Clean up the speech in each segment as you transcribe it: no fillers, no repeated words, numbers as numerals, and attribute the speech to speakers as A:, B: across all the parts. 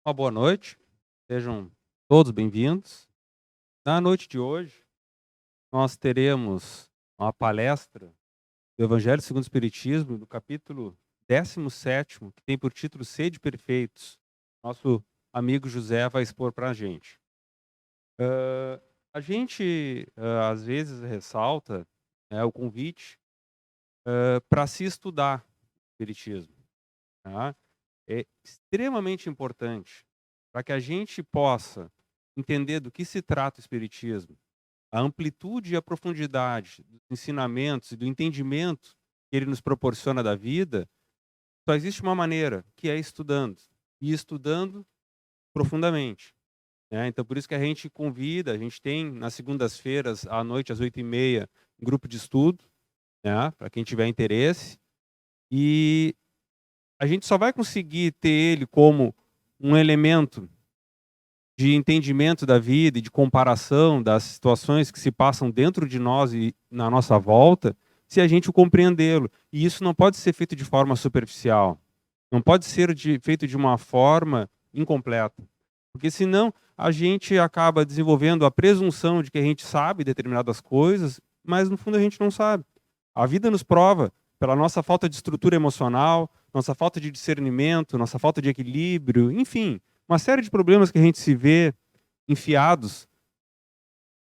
A: Uma boa noite, sejam todos bem-vindos. Na noite de hoje, nós teremos uma palestra do Evangelho segundo o Espiritismo, do capítulo 17º, que tem por título Sede Perfeitos. Nosso amigo José vai expor para a gente. A gente, às vezes, ressalta o convite para se estudar o Espiritismo. Tá? É extremamente importante para que a gente possa entender do que se trata o Espiritismo, a amplitude e a profundidade dos ensinamentos e do entendimento que ele nos proporciona da vida. Só existe uma maneira, que é estudando, e estudando profundamente. Então, por isso que a gente convida, a gente tem nas segundas-feiras, à noite, às 8h30, um grupo de estudo, para quem tiver interesse, e a gente só vai conseguir ter ele como um elemento de entendimento da vida e de comparação das situações que se passam dentro de nós e na nossa volta, se a gente o compreendê-lo. E isso não pode ser feito de forma superficial. Não pode ser feito de uma forma incompleta. Porque senão a gente acaba desenvolvendo a presunção de que a gente sabe determinadas coisas, mas no fundo a gente não sabe. A vida nos prova, pela nossa falta de estrutura emocional, nossa falta de discernimento, nossa falta de equilíbrio, enfim, uma série de problemas que a gente se vê enfiados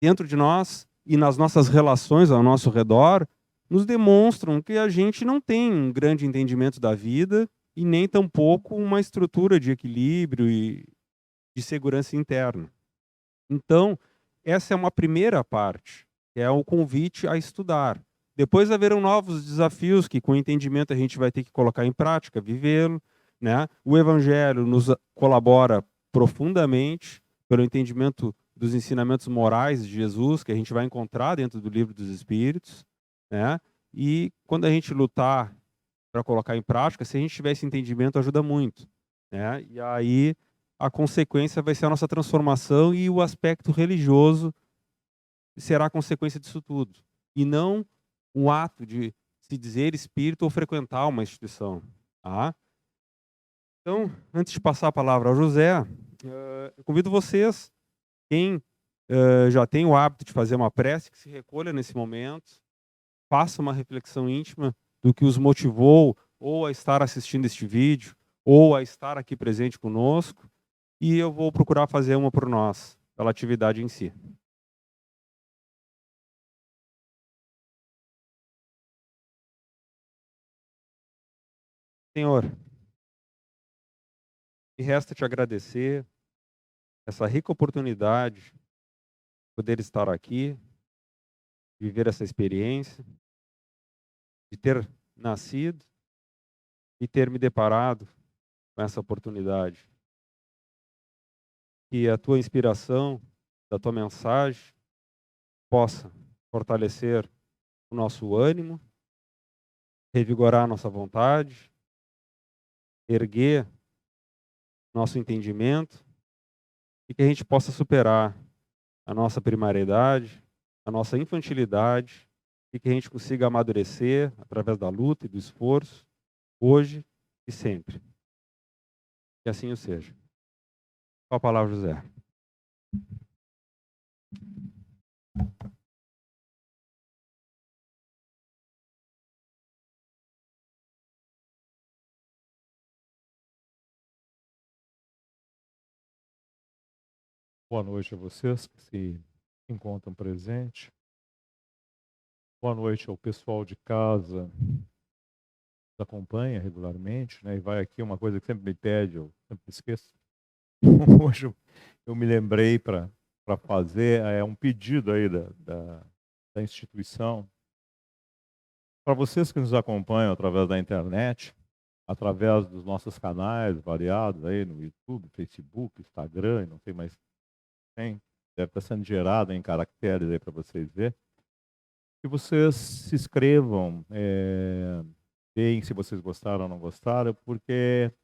A: dentro de nós e nas nossas relações ao nosso redor, nos demonstram que a gente não tem um grande entendimento da vida e nem tampouco uma estrutura de equilíbrio e de segurança interna. Então, essa é uma primeira parte, que é o convite a estudar. Depois haverão novos desafios que, com o entendimento, a gente vai ter que colocar em prática, vivê-lo. O Evangelho nos colabora profundamente pelo entendimento dos ensinamentos morais de Jesus, que a gente vai encontrar dentro do Livro dos Espíritos. E quando a gente lutar para colocar em prática, se a gente tiver esse entendimento, ajuda muito. E aí a consequência vai ser a nossa transformação e o aspecto religioso será a consequência disso tudo. E não o ato de se dizer espírito ou frequentar uma instituição. Tá? Então, antes de passar a palavra ao José, eu convido vocês, quem já tem o hábito de fazer uma prece, que se recolha nesse momento, faça uma reflexão íntima do que os motivou ou a estar assistindo este vídeo, ou a estar aqui presente conosco, e eu vou procurar fazer uma por nós, pela atividade em si. Senhor, me resta te agradecer essa rica oportunidade de poder estar aqui, viver essa experiência, de ter nascido e ter me deparado com essa oportunidade. Que a tua inspiração, da tua mensagem, possa fortalecer o nosso ânimo, revigorar a nossa vontade, erguer nosso entendimento e que a gente possa superar a nossa primariedade, a nossa infantilidade e que a gente consiga amadurecer através da luta e do esforço, hoje e sempre. Que assim o seja. Com a palavra, José.
B: Boa noite a vocês que se encontram presentes. Boa noite ao pessoal de casa que nos acompanha regularmente, né? E vai aqui uma coisa que sempre me pede, eu sempre esqueço. Hoje eu me lembrei para fazer um pedido aí da instituição. Para vocês que nos acompanham através da internet, através dos nossos canais variados aí no YouTube, Facebook, Instagram, não sei mais quem, deve estar sendo gerado em caracteres aí para vocês verem. Que vocês se inscrevam, deem se vocês gostaram ou não gostaram, porque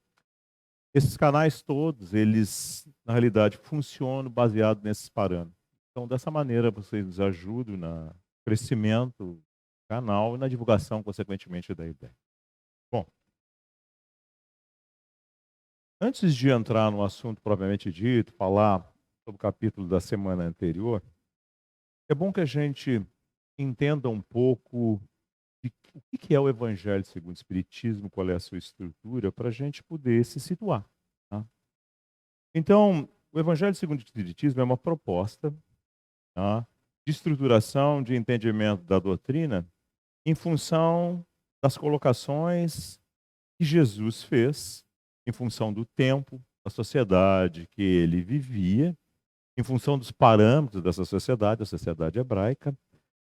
B: esses canais todos, eles, na realidade, funcionam baseado nesses parâmetros. Então, dessa maneira, vocês nos ajudam no crescimento do canal e na divulgação, consequentemente, da ideia. Bom, Antes de entrar no assunto propriamente dito, falar sobre o capítulo da semana anterior, é bom que a gente entenda um pouco de o que é o Evangelho segundo o Espiritismo, qual é a sua estrutura, para a gente poder se situar. Tá? Então, o Evangelho segundo o Espiritismo é uma proposta, tá, de estruturação, de entendimento da doutrina em função das colocações que Jesus fez, em função do tempo, da sociedade que ele vivia, em função dos parâmetros dessa sociedade, a sociedade hebraica,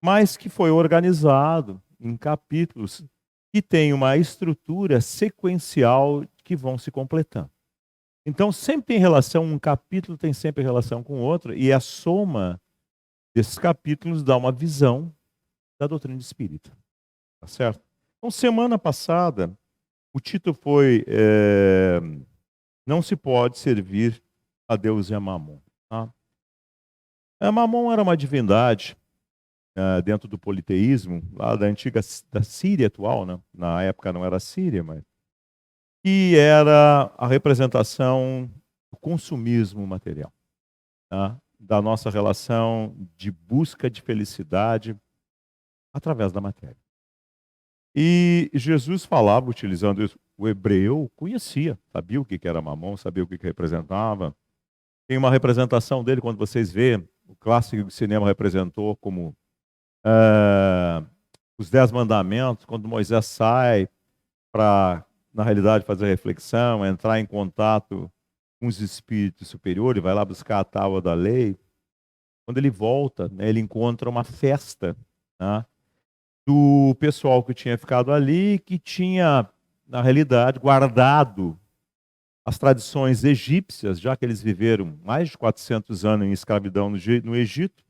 B: mas que foi organizado em capítulos que têm uma estrutura sequencial que vão se completando. Então, sempre tem relação, um capítulo tem sempre relação com o outro, e a soma desses capítulos dá uma visão da doutrina espírita. Tá certo? Então, semana passada, o título foi Não se pode servir a Deus e a Mamon. Tá? A Mamon era uma divindade dentro do politeísmo, lá da antiga da Síria atual, né? Na época não era Síria, mas que era a representação do consumismo material, tá? Da nossa relação de busca de felicidade através da matéria. E Jesus falava, utilizando isso, o hebreu conhecia, sabia o que era Mamon, sabia o que representava. Tem uma representação dele, quando vocês vê, o clássico do cinema representou como os 10 mandamentos, quando Moisés sai para, na realidade, fazer reflexão, entrar em contato com os espíritos superiores, vai lá buscar a tábua da lei. Quando ele volta, né, ele encontra uma festa, né, do pessoal que tinha ficado ali, que tinha, na realidade, guardado as tradições egípcias, já que eles viveram mais de 400 anos em escravidão no Egito,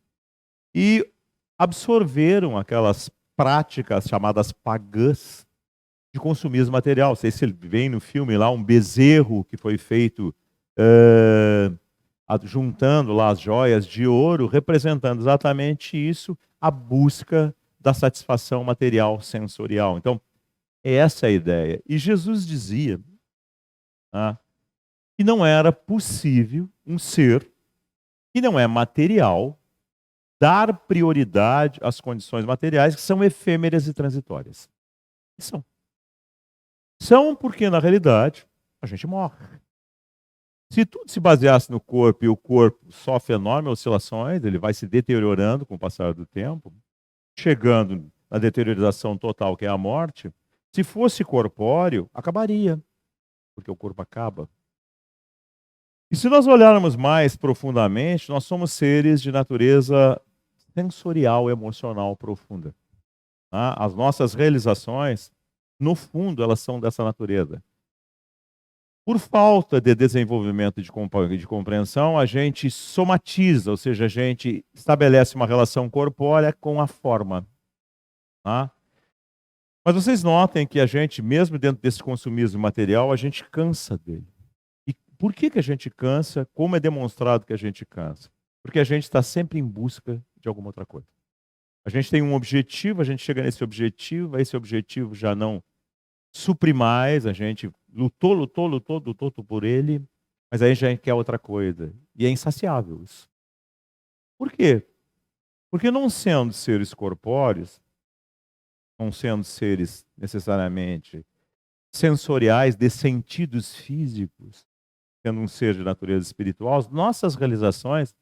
B: e absorveram aquelas práticas chamadas pagãs de consumismo material. Não sei se ele vem no filme lá um bezerro que foi feito juntando lá as joias de ouro, representando exatamente isso, a busca da satisfação material sensorial. Então, essa é a ideia. E Jesus dizia que não era possível um ser que não é material dar prioridade às condições materiais que são efêmeras e transitórias. E são. São porque, na realidade, a gente morre. Se tudo se baseasse no corpo e o corpo sofre enormes oscilações, ele vai se deteriorando com o passar do tempo, chegando na deterioração total, que é a morte, se fosse corpóreo, acabaria, porque o corpo acaba. E se nós olharmos mais profundamente, nós somos seres de natureza sensorial e emocional profunda. Tá? As nossas realizações, no fundo, elas são dessa natureza. Por falta de desenvolvimento e de compreensão, a gente somatiza, ou seja, a gente estabelece uma relação corpórea com a forma. Tá? Mas vocês notem que a gente, mesmo dentro desse consumismo material, a gente cansa dele. E por que a gente cansa? Como é demonstrado que a gente cansa? Porque a gente está sempre em busca de alguma outra coisa. A gente tem um objetivo, a gente chega nesse objetivo, esse objetivo já não supre mais, a gente lutou por ele, mas aí a gente quer outra coisa. E é insaciável isso. Por quê? Porque não sendo seres corpóreos, não sendo seres necessariamente sensoriais, de sentidos físicos, sendo um ser de natureza espiritual, as nossas realizações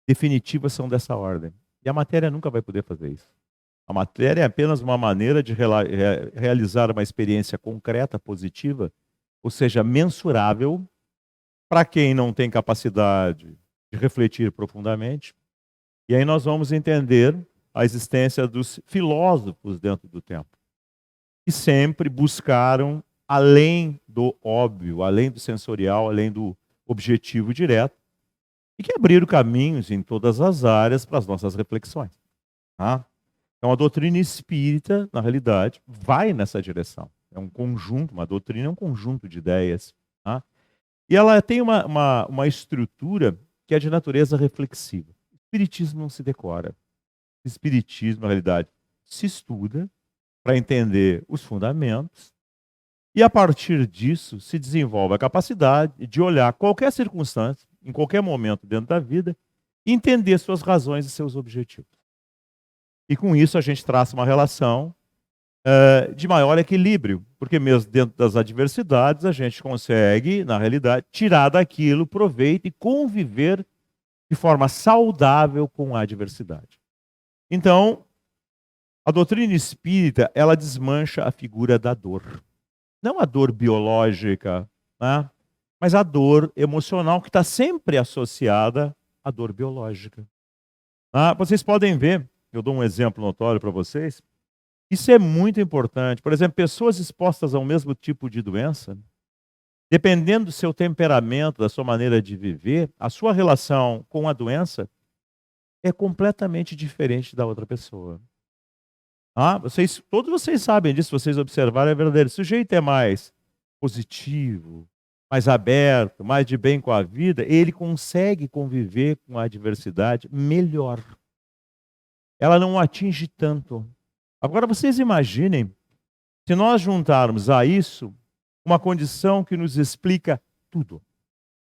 B: definitivas são dessa ordem. E a matéria nunca vai poder fazer isso. A matéria é apenas uma maneira de realizar uma experiência concreta, positiva, ou seja, mensurável, para quem não tem capacidade de refletir profundamente. E aí nós vamos entender a existência dos filósofos dentro do tempo, que sempre buscaram além do óbvio, além do sensorial, além do objetivo direto, e que abriram caminhos em todas as áreas para as nossas reflexões. Tá? Então, a doutrina espírita, na realidade, vai nessa direção. É um conjunto, uma doutrina é um conjunto de ideias. Tá? E ela tem uma estrutura que é de natureza reflexiva. O espiritismo não se decora. O espiritismo, na realidade, se estuda para entender os fundamentos. E a partir disso se desenvolve a capacidade de olhar qualquer circunstância, em qualquer momento dentro da vida, e entender suas razões e seus objetivos. E com isso a gente traça uma relação de maior equilíbrio, porque mesmo dentro das adversidades a gente consegue, na realidade, tirar daquilo proveito e conviver de forma saudável com a adversidade. Então, a doutrina espírita, ela desmancha a figura da dor. Não a dor biológica, né? Mas a dor emocional que está sempre associada à dor biológica. Vocês podem ver, eu dou um exemplo notório para vocês, isso é muito importante. Por exemplo, pessoas expostas ao mesmo tipo de doença, dependendo do seu temperamento, da sua maneira de viver, a sua relação com a doença é completamente diferente da outra pessoa. Todos vocês sabem disso, vocês observarem, é verdadeiro. Se o sujeito é mais positivo, mais aberto, mais de bem com a vida, ele consegue conviver com a adversidade melhor. Ela não o atinge tanto. Agora vocês imaginem, se nós juntarmos a isso uma condição que nos explica tudo.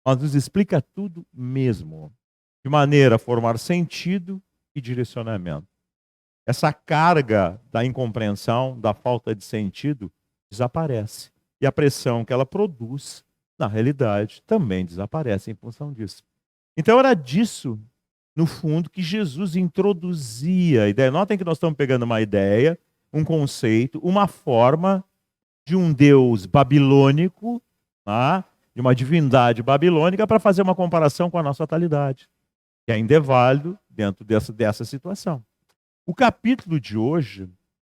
B: Mas nos explica tudo mesmo. De maneira a formar sentido e direcionamento. Essa carga da incompreensão, da falta de sentido, desaparece. E a pressão que ela produz, na realidade, também desaparece em função disso. Então era disso, no fundo, que Jesus introduzia a ideia. Notem que nós estamos pegando uma ideia, um conceito, uma forma de um Deus babilônico, de uma divindade babilônica, para fazer uma comparação com a nossa atualidade, que ainda é válido dentro dessa situação. O capítulo de hoje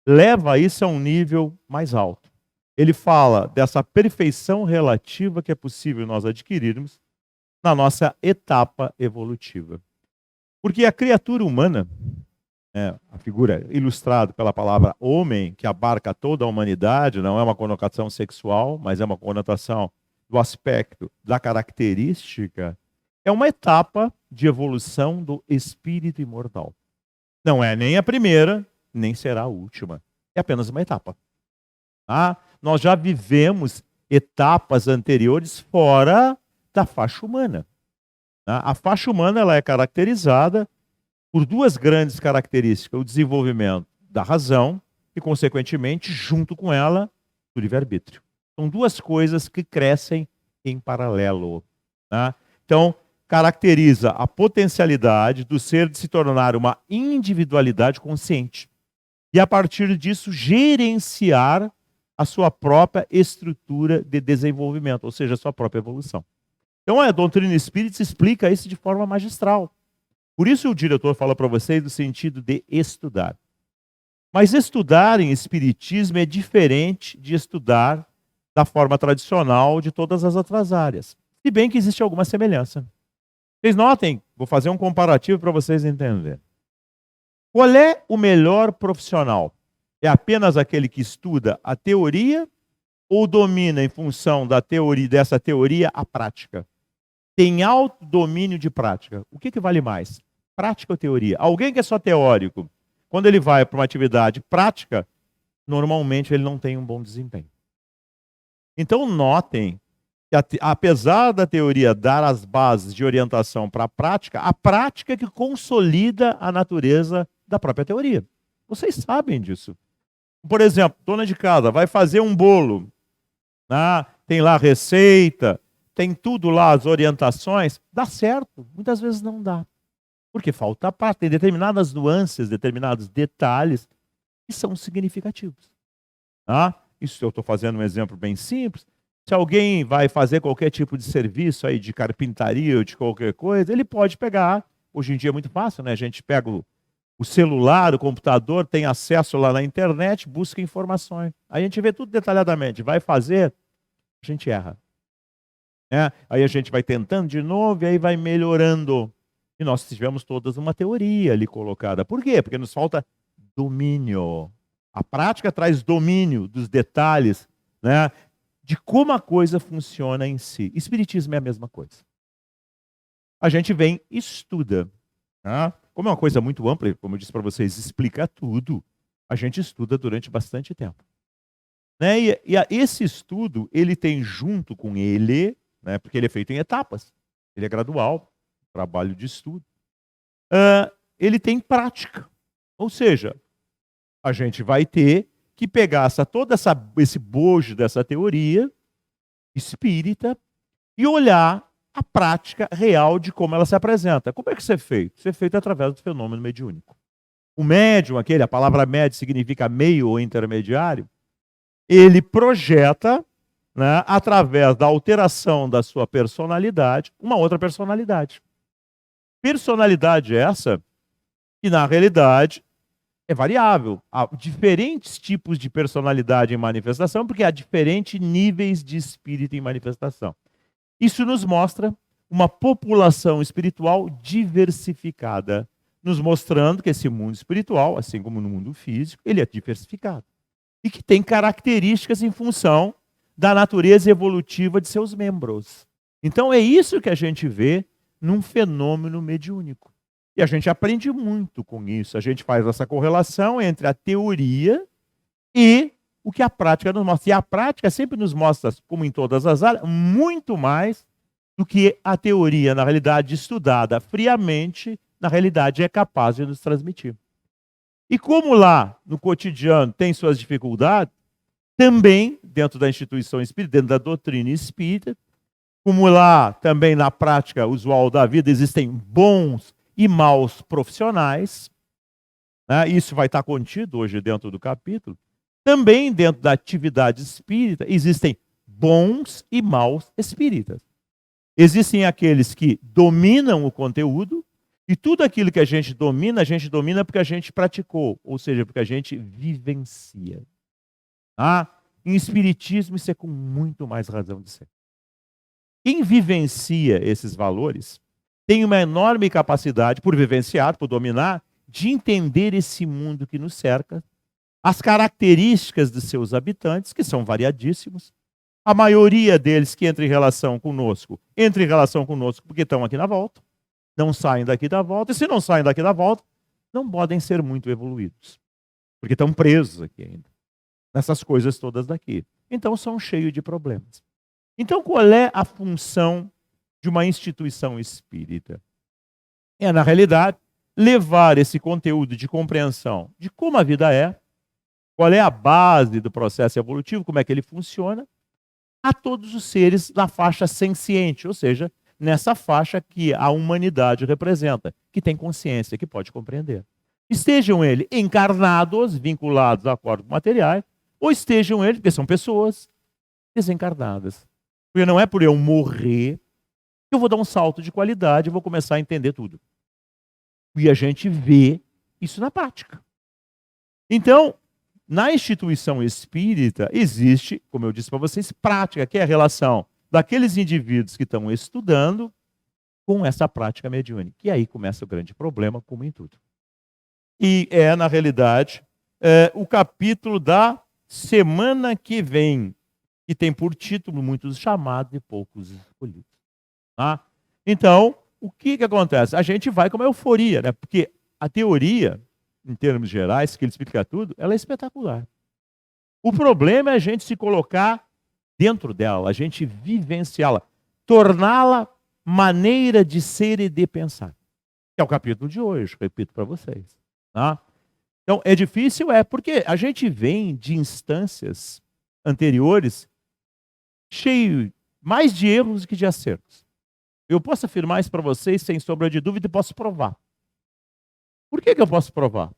B: leva isso a um nível mais alto. Ele fala dessa perfeição relativa que é possível nós adquirirmos na nossa etapa evolutiva. Porque a criatura humana, a figura ilustrada pela palavra homem, que abarca toda a humanidade, não é uma conotação sexual, mas é uma conotação do aspecto, da característica, é uma etapa de evolução do espírito imortal. Não é nem a primeira, nem será a última. É apenas uma etapa. Nós já vivemos etapas anteriores fora da faixa humana. A faixa humana ela é caracterizada por duas grandes características: o desenvolvimento da razão e, consequentemente, junto com ela, do livre-arbítrio. São duas coisas que crescem em paralelo. Então, caracteriza a potencialidade do ser de se tornar uma individualidade consciente. E, a partir disso, gerenciar a sua própria estrutura de desenvolvimento, ou seja, a sua própria evolução. Então, a doutrina espírita explica isso de forma magistral. Por isso, o diretor fala para vocês do sentido de estudar. Mas estudar em espiritismo é diferente de estudar da forma tradicional de todas as outras áreas. Se bem que existe alguma semelhança. Vocês notem, vou fazer um comparativo para vocês entenderem. Qual é o melhor profissional? É apenas aquele que estuda a teoria ou domina em função dessa teoria a prática? Tem alto domínio de prática. O que vale mais? Prática ou teoria? Alguém que é só teórico, quando ele vai para uma atividade prática, normalmente ele não tem um bom desempenho. Então notem que apesar da teoria dar as bases de orientação para a prática é que consolida a natureza da própria teoria. Vocês sabem disso. Por exemplo, dona de casa vai fazer um bolo, tem lá a receita, tem tudo lá, as orientações, dá certo. Muitas vezes não dá. Porque falta prática, tem determinadas nuances, determinados detalhes que são significativos. Isso eu estou fazendo um exemplo bem simples. Se alguém vai fazer qualquer tipo de serviço aí de carpintaria ou de qualquer coisa, ele pode pegar. Hoje em dia é muito fácil, né? A gente pega o celular, o computador, tem acesso lá na internet, busca informações. Aí a gente vê tudo detalhadamente. Vai fazer, a gente erra. Aí a gente vai tentando de novo e aí vai melhorando. E nós tivemos todas uma teoria ali colocada. Por quê? Porque nos falta domínio. A prática traz domínio dos detalhes, de como a coisa funciona em si. Espiritismo é a mesma coisa. A gente vem e estuda. Como é uma coisa muito ampla, como eu disse para vocês, explica tudo. A gente estuda durante bastante tempo. Né? Esse estudo, ele tem junto com ele, né, porque ele é feito em etapas, ele é gradual, trabalho de estudo, ele tem prática. Ou seja, a gente vai ter que pegar esse bojo dessa teoria espírita e olhar a prática real de como ela se apresenta. Como é que isso é feito? Isso é feito através do fenômeno mediúnico. O médium, a palavra médium significa meio ou intermediário, ele projeta, né, através da alteração da sua personalidade, uma outra personalidade. Personalidade essa que, na realidade, é variável. Há diferentes tipos de personalidade em manifestação, porque há diferentes níveis de espírito em manifestação. Isso nos mostra uma população espiritual diversificada, nos mostrando que esse mundo espiritual, assim como no mundo físico, ele é diversificado. E que tem características em função da natureza evolutiva de seus membros. Então é isso que a gente vê num fenômeno mediúnico. E a gente aprende muito com isso. A gente faz essa correlação entre a teoria e o que a prática nos mostra. E a prática sempre nos mostra, como em todas as áreas, muito mais do que a teoria, na realidade, estudada friamente, na realidade é capaz de nos transmitir. E como lá, no cotidiano, tem suas dificuldades, também, dentro da instituição espírita, dentro da doutrina espírita, como lá, também na prática usual da vida, existem bons e maus profissionais, né? Isso vai estar contido hoje dentro do capítulo. Também dentro da atividade espírita existem bons e maus espíritas. Existem aqueles que dominam o conteúdo, e tudo aquilo que a gente domina porque a gente praticou, ou seja, porque a gente vivencia. Em espiritismo isso é com muito mais razão de ser. Quem vivencia esses valores tem uma enorme capacidade, por vivenciar, por dominar, de entender esse mundo que nos cerca, as características de seus habitantes, que são variadíssimos. A maioria deles que entra em relação conosco porque estão aqui na volta, não saem daqui da volta, e se não saem daqui da volta, não podem ser muito evoluídos, porque estão presos aqui ainda, nessas coisas todas daqui. Então são cheios de problemas. Então qual é a função de uma instituição espírita? É, na realidade, levar esse conteúdo de compreensão de como a vida é, qual é a base do processo evolutivo, como é que ele funciona, a todos os seres na faixa senciente, ou seja, nessa faixa que a humanidade representa, que tem consciência, que pode compreender. Estejam eles encarnados, vinculados a corpos materiais, ou estejam eles, porque são pessoas, desencarnadas. Porque não é por eu morrer que eu vou dar um salto de qualidade e vou começar a entender tudo. E a gente vê isso na prática. Então, na instituição espírita, existe, como eu disse para vocês, prática, que é a relação daqueles indivíduos que estão estudando com essa prática mediúnica. E aí começa o grande problema, como em tudo. E é, na realidade, o capítulo da semana que vem, que tem por título muitos chamados e poucos escolhidos. Tá? Então, o que acontece? A gente vai com uma euforia, né? Porque a teoria, em termos gerais, que ele explica tudo, ela é espetacular. O problema é a gente se colocar dentro dela, a gente vivenciá-la, torná-la maneira de ser e de pensar. Que é o capítulo de hoje, repito para vocês. Tá? Então, é difícil? Porque a gente vem de instâncias anteriores cheio mais de erros que de acertos. Eu posso afirmar isso para vocês sem sombra de dúvida e posso provar. Por que eu posso provar?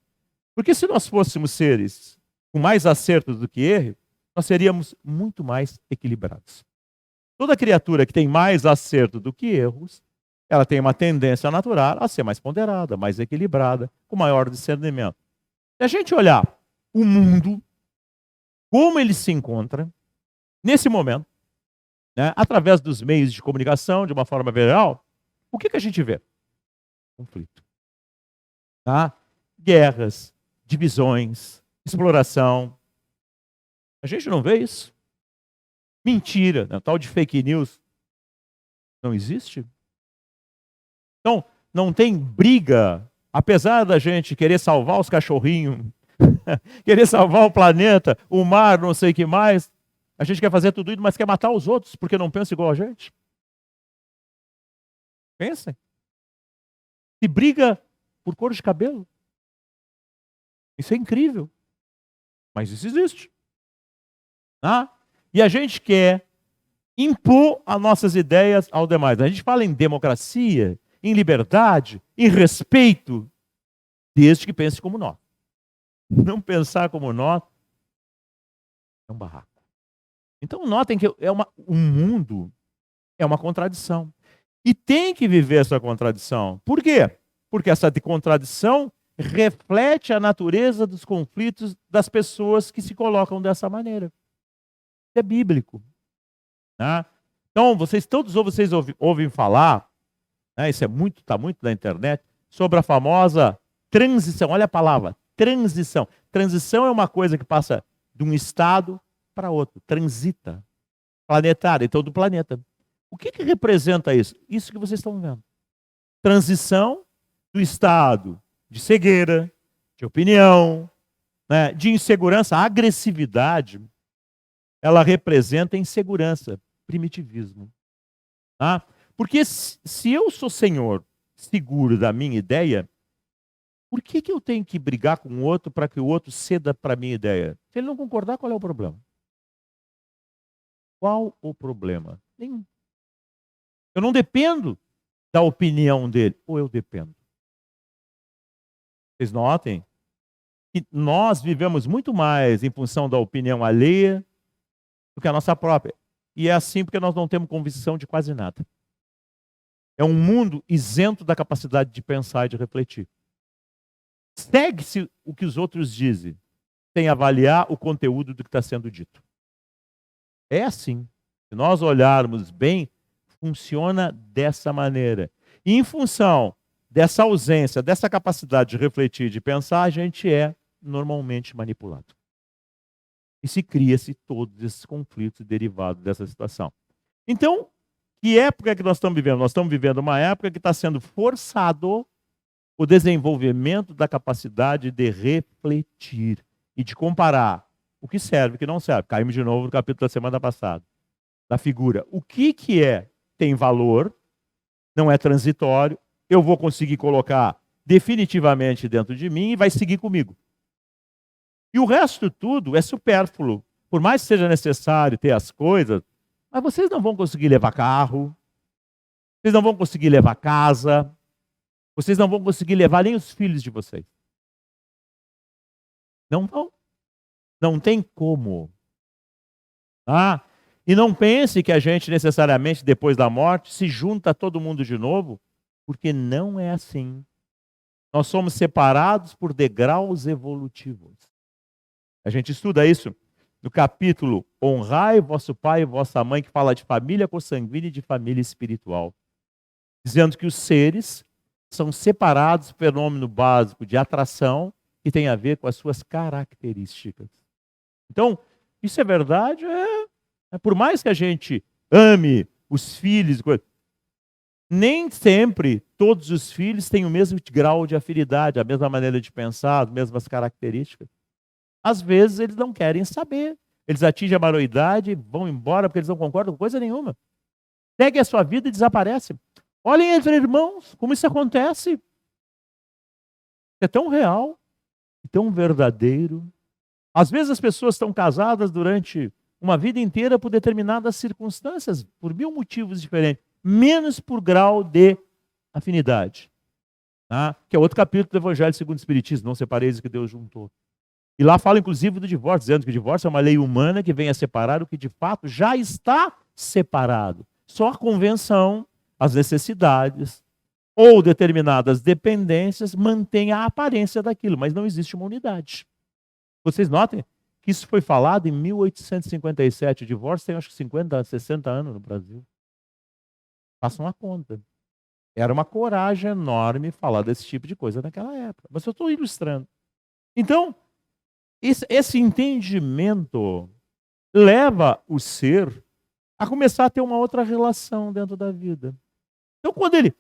B: Porque se nós fôssemos seres com mais acertos do que erros, nós seríamos muito mais equilibrados. Toda criatura que tem mais acerto do que erros, ela tem uma tendência natural a ser mais ponderada, mais equilibrada, com maior discernimento. Se a gente olhar o mundo, como ele se encontra, nesse momento, né, através dos meios de comunicação, de uma forma geral, o que a gente vê? Conflito. Tá? Guerras, divisões, exploração. A gente não vê isso. Mentira, né? Tal de fake news não existe. Então, não tem briga, apesar da gente querer salvar os cachorrinhos querer salvar o planeta, o mar, não sei o que mais. A gente quer fazer tudo isso, mas quer matar os outros porque não pensa igual a gente. Pensem. Se briga por cor de cabelo. Isso é incrível. Mas isso existe. E a gente quer impor as nossas ideias ao demais. A gente fala em democracia, em liberdade, em respeito, desde que pense como nós. Não pensar como nós é um barraco. Então notem que o mundo é uma contradição. E tem que viver essa contradição. Por quê? Porque essa contradição reflete a natureza dos conflitos das pessoas que se colocam dessa maneira. Isso é bíblico. Então, todos vocês ouvem falar, isso está muito na internet, sobre a famosa transição. Olha a palavra, transição. Transição é uma coisa que passa de um estado para outro, transita. Planetária, então do planeta. O que representa isso? Isso que vocês estão vendo. Transição do estado de cegueira, de opinião, de insegurança, agressividade. Ela representa insegurança, primitivismo. Porque se eu sou senhor seguro da minha ideia, por que eu tenho que brigar com o outro para que o outro ceda para a minha ideia? Se ele não concordar, qual é o problema? Qual o problema? Nenhum. Eu não dependo da opinião dele, ou eu dependo? Vocês notem que nós vivemos muito mais em função da opinião alheia do que a nossa própria. E é assim porque nós não temos convicção de quase nada. É um mundo isento da capacidade de pensar e de refletir. Segue-se o que os outros dizem, sem avaliar o conteúdo do que está sendo dito. É assim. Se nós olharmos bem, funciona dessa maneira. E em função dessa ausência, dessa capacidade de refletir e de pensar, a gente é normalmente manipulado. E se cria-se todos esses conflitos derivados dessa situação. Então, que época que nós estamos vivendo? Nós estamos vivendo uma época que está sendo forçado o desenvolvimento da capacidade de refletir e de comparar o que serve e o que não serve. Caímos de novo no capítulo da semana passada, da figura. O que tem valor, não é transitório, eu vou conseguir colocar definitivamente dentro de mim e vai seguir comigo. E o resto tudo é supérfluo. Por mais que seja necessário ter as coisas, mas vocês não vão conseguir levar carro, vocês não vão conseguir levar casa, vocês não vão conseguir levar nem os filhos de vocês. Não vão. Não tem como. E não pense que a gente necessariamente, depois da morte, se junta a todo mundo de novo, porque não é assim. Nós somos separados por degraus evolutivos. A gente estuda isso no capítulo Honrai vosso pai e vossa mãe, que fala de família consanguínea e de família espiritual. Dizendo que os seres são separados, fenômeno básico de atração, que tem a ver com as suas características. Então, isso é verdade, por mais que a gente ame os filhos, nem sempre todos os filhos têm o mesmo grau de afinidade, a mesma maneira de pensar, as mesmas características. Às vezes eles não querem saber. Eles atingem a maioridade e vão embora porque eles não concordam com coisa nenhuma. Seguem a sua vida e desaparecem. Olhem entre irmãos como isso acontece. É tão real, tão verdadeiro. Às vezes as pessoas estão casadas durante uma vida inteira por determinadas circunstâncias, por 1000 motivos diferentes, menos por grau de afinidade. Que é outro capítulo do Evangelho segundo o Espiritismo, não separeis o que Deus juntou. E lá fala inclusive do divórcio, dizendo que o divórcio é uma lei humana que vem a separar o que de fato já está separado. Só a convenção, as necessidades ou determinadas dependências mantém a aparência daquilo, mas não existe uma unidade. Vocês notem que isso foi falado em 1857. O divórcio tem acho que 50, 60 anos no Brasil. Façam a conta. Era uma coragem enorme falar desse tipo de coisa naquela época. Mas eu estou ilustrando. Então, esse entendimento leva o ser a começar a ter uma outra relação dentro da vida. Então, quando ele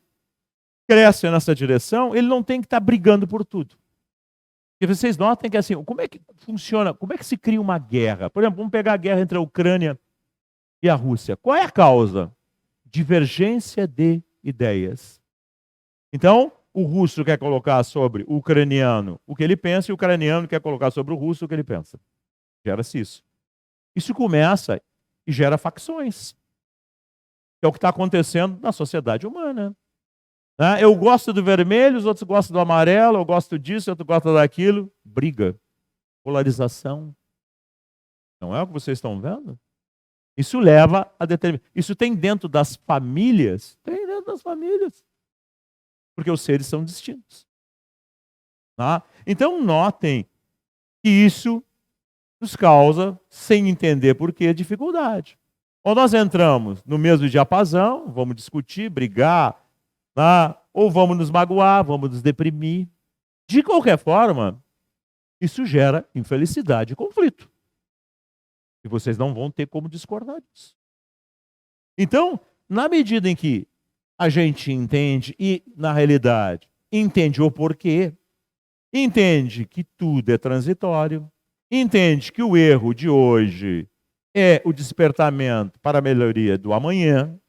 B: cresce nessa direção, ele não tem que estar brigando por tudo. E vocês notem que assim, como é que funciona, como é que se cria uma guerra? Por exemplo, vamos pegar a guerra entre a Ucrânia e a Rússia. Qual é a causa? Divergência de ideias. Então, o russo quer colocar sobre o ucraniano o que ele pensa, e o ucraniano quer colocar sobre o russo o que ele pensa. Gera-se isso. Isso começa e gera facções. Que é o que está acontecendo na sociedade humana. Eu gosto do vermelho, os outros gostam do amarelo, eu gosto disso, outro gosta daquilo. Briga. Polarização. Não é o que vocês estão vendo? Isso leva a determinar. Isso tem dentro das famílias? Tem dentro das famílias. Porque os seres são distintos. Tá? Então, notem que isso nos causa, sem entender por quê, dificuldade. Ou nós entramos no mesmo diapasão, vamos discutir, brigar, tá? Ou vamos nos magoar, vamos nos deprimir. De qualquer forma, isso gera infelicidade e conflito. E vocês não vão ter como discordar disso. Então, na medida em que a gente entende e, na realidade, entende o porquê, entende que tudo é transitório, entende que o erro de hoje é o despertamento para a melhoria do amanhã,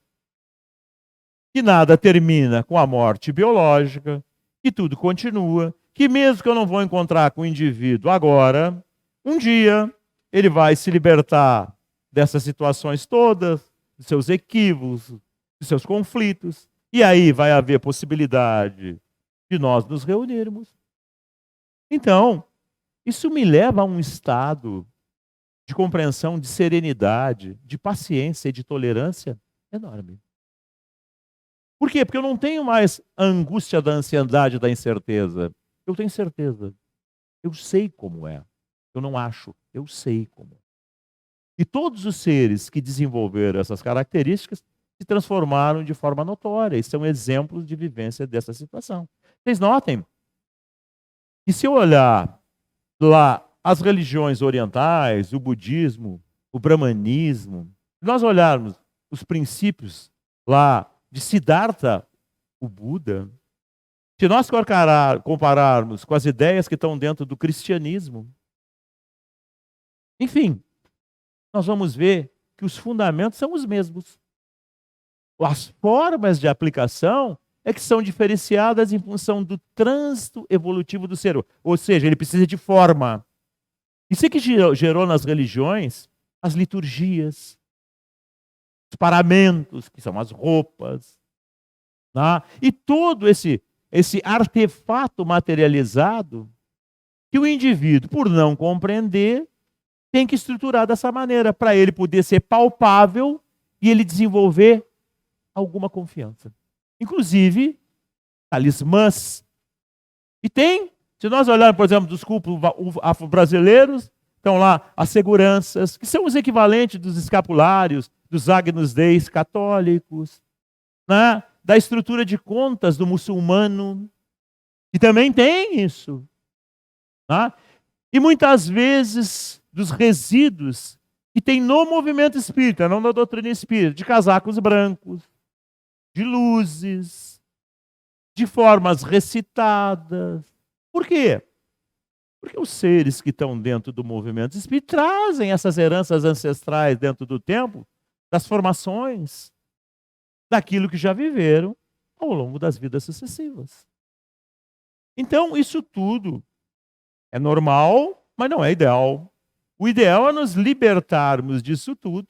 B: que nada termina com a morte biológica, que tudo continua, que mesmo que eu não vou encontrar com o indivíduo agora, um dia ele vai se libertar dessas situações todas, dos seus equívocos, dos seus conflitos, e aí vai haver possibilidade de nós nos reunirmos. Então, isso me leva a um estado de compreensão, de serenidade, de paciência e de tolerância enorme. Por quê? Porque eu não tenho mais a angústia da ansiedade, da incerteza. Eu tenho certeza. Eu sei como é. Eu não acho, eu sei como é. E todos os seres que desenvolveram essas características se transformaram de forma notória e são exemplos de vivência dessa situação. Vocês notem que se eu olhar lá as religiões orientais, o budismo, o brahmanismo, se nós olharmos os princípios lá de Siddhartha, o Buda, se nós compararmos com as ideias que estão dentro do cristianismo, enfim, nós vamos ver que os fundamentos são os mesmos. As formas de aplicação é que são diferenciadas em função do trânsito evolutivo do ser. Ou seja, ele precisa de forma. Isso é que gerou nas religiões as liturgias, os paramentos, que são as roupas, tá? E todo esse artefato materializado que o indivíduo, por não compreender, tem que estruturar dessa maneira, para ele poder ser palpável e ele desenvolver alguma confiança. Inclusive, talismãs. E tem, se nós olharmos, por exemplo, dos cultos afro-brasileiros, estão lá as seguranças, que são os equivalentes dos escapulários, dos Agnus Dei católicos, né? Da estrutura de contas do muçulmano, que também tem isso. Né? E muitas vezes dos resíduos que tem no movimento espírita, não na doutrina espírita, de casacos brancos, de luzes, de formas recitadas. Por quê? Porque os seres que estão dentro do movimento espírita trazem essas heranças ancestrais dentro do tempo, das formações, daquilo que já viveram ao longo das vidas sucessivas. Então, isso tudo é normal, mas não é ideal. O ideal é nos libertarmos disso tudo,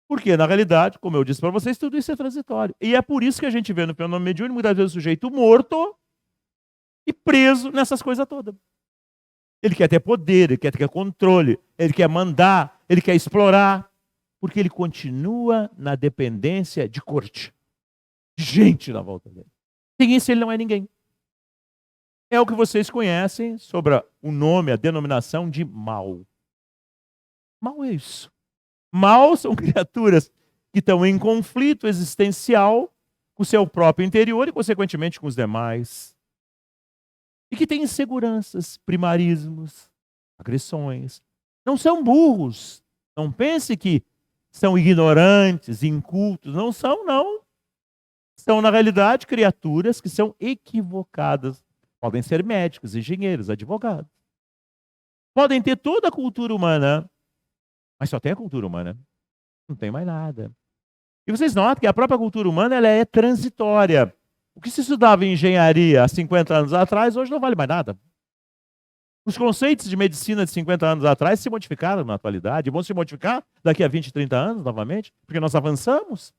B: porque, na realidade, como eu disse para vocês, tudo isso é transitório. E é por isso que a gente vê no fenômeno mediúnico, muitas vezes, o sujeito morto e preso nessas coisas todas. Ele quer ter poder, ele quer ter controle, ele quer mandar, ele quer explorar, porque ele continua na dependência de corte, de gente na volta dele. Sem isso, ele não é ninguém. É o que vocês conhecem sobre o nome, a denominação de mal. Mal é isso. Mal são criaturas que estão em conflito existencial com o seu próprio interior e, consequentemente, com os demais. E que têm inseguranças, primarismos, agressões. Não são burros. Não pense que são ignorantes, incultos. Não são, não. São, na realidade, criaturas que são equivocadas
C: Podem ser médicos, engenheiros, advogados. Podem ter toda a cultura humana, mas só tem a cultura humana. Não tem mais nada. E vocês notam que a própria cultura humana ela é transitória. O que se estudava em engenharia há 50 anos atrás, hoje não vale mais nada. Os conceitos de medicina de 50 anos atrás se modificaram na atualidade, vão se modificar daqui a 20, 30 anos novamente, porque nós avançamos.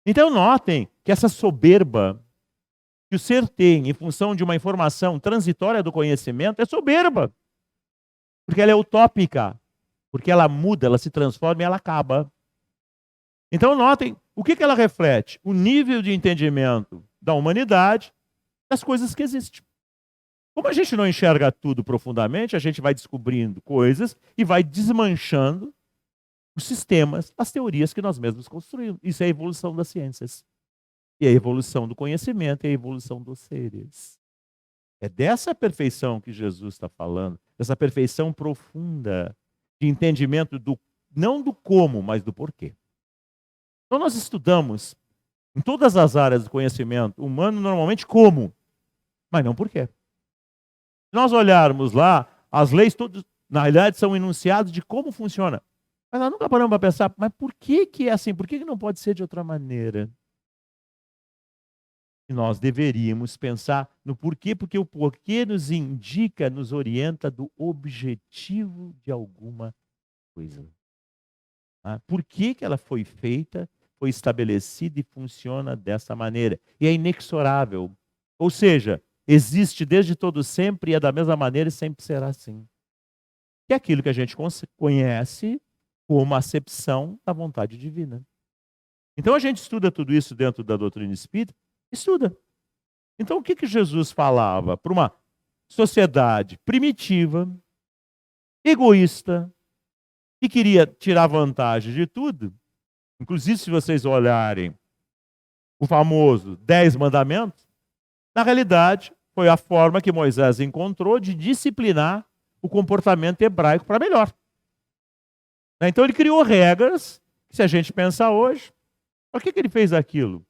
C: Então notem que essa soberba que o ser tem em função de uma informação transitória do conhecimento é soberba. Porque ela é utópica, porque ela muda, ela se transforma e ela acaba. Então notem, o que ela reflete? O nível de entendimento da humanidade das coisas que existem. Como a gente não enxerga tudo profundamente, a gente vai descobrindo coisas e vai desmanchando os sistemas, as teorias que nós mesmos construímos. Isso é a evolução das ciências. E a evolução do conhecimento e a evolução dos seres. É dessa perfeição que Jesus está falando, dessa perfeição profunda de entendimento não do como, mas do porquê. Então nós estudamos em todas as áreas do conhecimento humano normalmente como, mas não porquê. Se nós olharmos lá, as leis todas, na realidade, são enunciados de como funciona. Mas nós nunca paramos para pensar, mas por que é assim? Por que não pode ser de outra maneira? E nós deveríamos pensar no porquê, porque o porquê nos indica, nos orienta do objetivo de alguma coisa. Por que ela foi feita, foi estabelecida e funciona dessa maneira? E é inexorável. Ou seja, existe desde todo sempre e é da mesma maneira e sempre será assim. Que é aquilo que a gente conhece como acepção da vontade divina. Então a gente estuda tudo isso dentro da doutrina espírita, estuda. Então o que Jesus falava para uma sociedade primitiva, egoísta, que queria tirar vantagem de tudo? Inclusive se vocês olharem o famoso 10 mandamentos, na realidade foi a forma que Moisés encontrou de disciplinar o comportamento hebraico para melhor. Então ele criou regras, que se a gente pensar hoje, por que ele fez aquilo?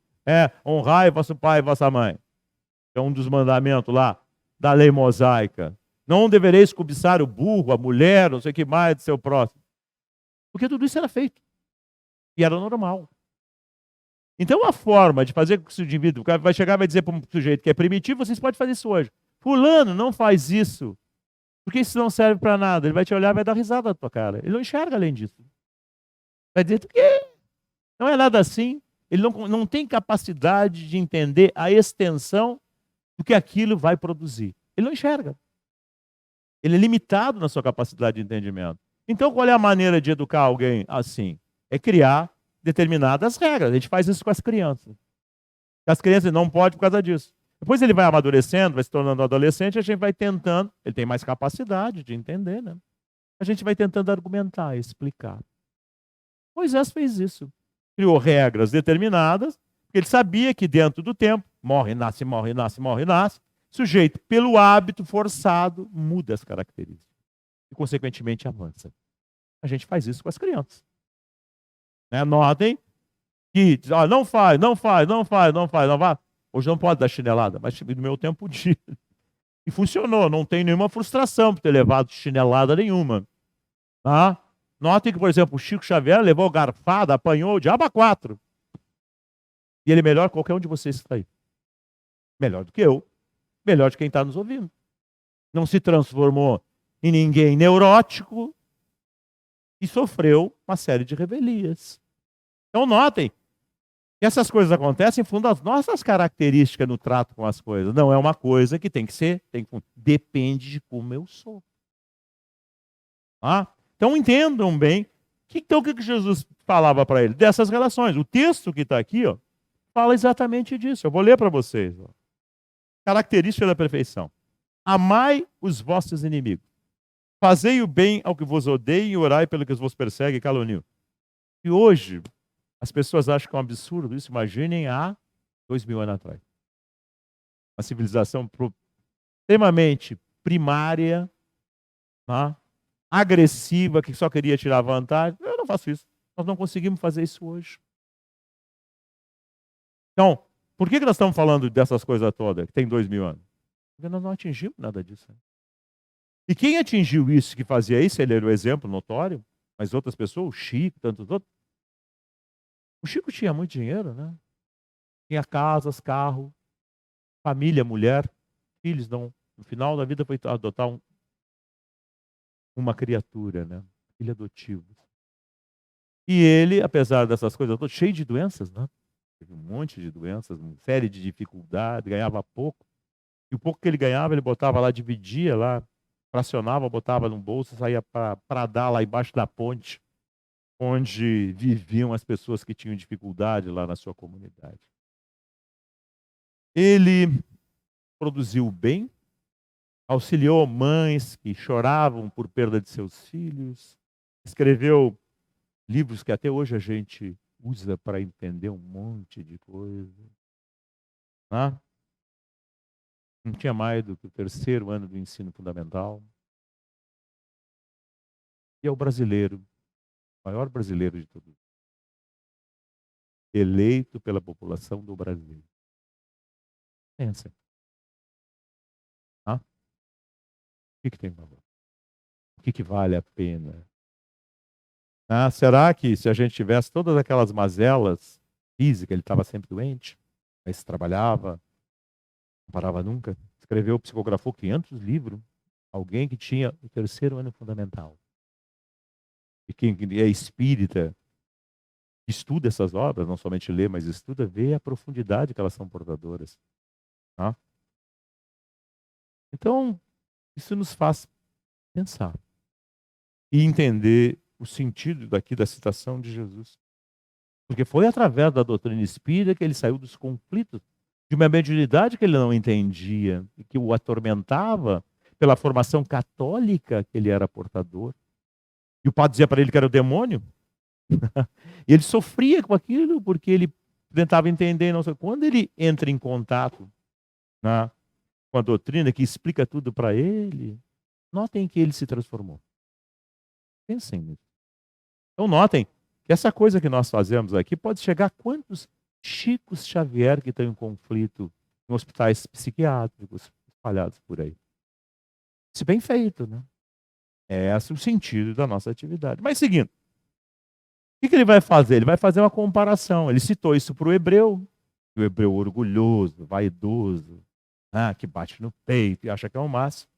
C: Honrai vosso pai e vossa mãe. É um dos mandamentos lá da lei mosaica. Não devereis cobiçar o burro, a mulher, não sei o que mais, do seu próximo. Porque tudo isso era feito. E era normal. Então a forma de fazer com que o indivíduo vai chegar e vai dizer para um sujeito que é primitivo, vocês podem fazer isso hoje. Fulano, não faz isso. Porque isso não serve para nada. Ele vai te olhar e vai dar risada na tua cara. Ele não enxerga além disso. Vai dizer, que não é nada assim. Ele não tem capacidade de entender a extensão do que aquilo vai produzir. Ele não enxerga. Ele é limitado na sua capacidade de entendimento. Então, qual é a maneira de educar alguém assim? É criar determinadas regras. A gente faz isso com as crianças. As crianças não podem por causa disso. Depois ele vai amadurecendo, vai se tornando adolescente, a gente vai tentando, ele tem mais capacidade de entender, né? A gente vai tentando argumentar, explicar. Moisés fez isso. Criou regras determinadas, porque ele sabia que dentro do tempo, morre, nasce, morre, nasce, morre, nasce, sujeito, pelo hábito forçado, muda as características. E, consequentemente, avança. A gente faz isso com as crianças. Notem que não faz. Hoje não pode dar chinelada, mas no meu tempo podia. E funcionou, não tem nenhuma frustração por ter levado chinelada nenhuma. Tá? Notem que, por exemplo, o Chico Xavier levou garfada, apanhou o diabo a 4. E ele é melhor que qualquer um de vocês que está aí. Melhor do que eu, melhor de quem está nos ouvindo. Não se transformou em ninguém neurótico e sofreu uma série de rebelias. Então notem que essas coisas acontecem em função das nossas características no trato com as coisas. Não é uma coisa que tem que ser, depende de como eu sou. Então entendam bem então, o que Jesus falava para ele? Dessas relações. O texto que está aqui fala exatamente disso. Eu vou ler para vocês. Característica da perfeição. Amai os vossos inimigos. Fazei o bem ao que vos odeia e orai pelo que vos persegue e caluniam. E hoje, as pessoas acham que é um absurdo isso. Imaginem há 2000 anos atrás. Uma civilização extremamente primária, agressiva, que só queria tirar vantagem. Eu não faço isso. Nós não conseguimos fazer isso hoje. Então, por que nós estamos falando dessas coisas todas, que tem 2000 anos? Porque nós não atingimos nada disso. Né? E quem atingiu isso, que fazia isso, ele era o exemplo notório, mas outras pessoas, o Chico, tantos outros. O Chico tinha muito dinheiro, né? Tinha casas, carro, família, mulher, filhos. Não. No final da vida foi adotar uma criatura, né? Filho adotivo. E ele, apesar dessas coisas todas, cheio de doenças, né? Teve um monte de doenças, uma série de dificuldades, ganhava pouco. E o pouco que ele ganhava, ele botava lá, dividia lá, fracionava, botava no bolso, saía para dar lá embaixo da ponte, onde viviam as pessoas que tinham dificuldade lá na sua comunidade. Ele produziu bem, auxiliou mães que choravam por perda de seus filhos, escreveu livros que até hoje a gente usa para entender um monte de coisa. Né? Não tinha mais do que o 3º ano do ensino fundamental. E é o brasileiro, o maior brasileiro de todos, eleito pela população do Brasil. Pensa. Ah? O que tem valor? O que vale a pena? Ah, será que se a gente tivesse todas aquelas mazelas físicas, ele estava sempre doente, mas trabalhava, não parava nunca, escreveu, psicografou 500 livros, alguém que tinha o 3º ano fundamental. E quem é espírita, estuda essas obras, não somente lê, mas estuda, vê a profundidade que elas são portadoras. Tá? Então, isso nos faz pensar e entender o sentido daqui da citação de Jesus. Porque foi através da doutrina espírita que ele saiu dos conflitos, de uma mediunidade que ele não entendia, e que o atormentava pela formação católica que ele era portador. E o padre dizia para ele que era o demônio. E ele sofria com aquilo porque ele tentava entender. Não sei. Quando ele entra em contato, né, com a doutrina que explica tudo para ele, notem que ele se transformou. Pensem nisso. Então notem que essa coisa que nós fazemos aqui pode chegar a quantos Chicos Xavier que estão em conflito em hospitais psiquiátricos espalhados por aí. Isso é bem feito, né? É esse o sentido da nossa atividade. Mas seguindo, o que ele vai fazer? Ele vai fazer uma comparação. Ele citou isso para o hebreu orgulhoso, vaidoso, que bate no peito e acha que é o máximo.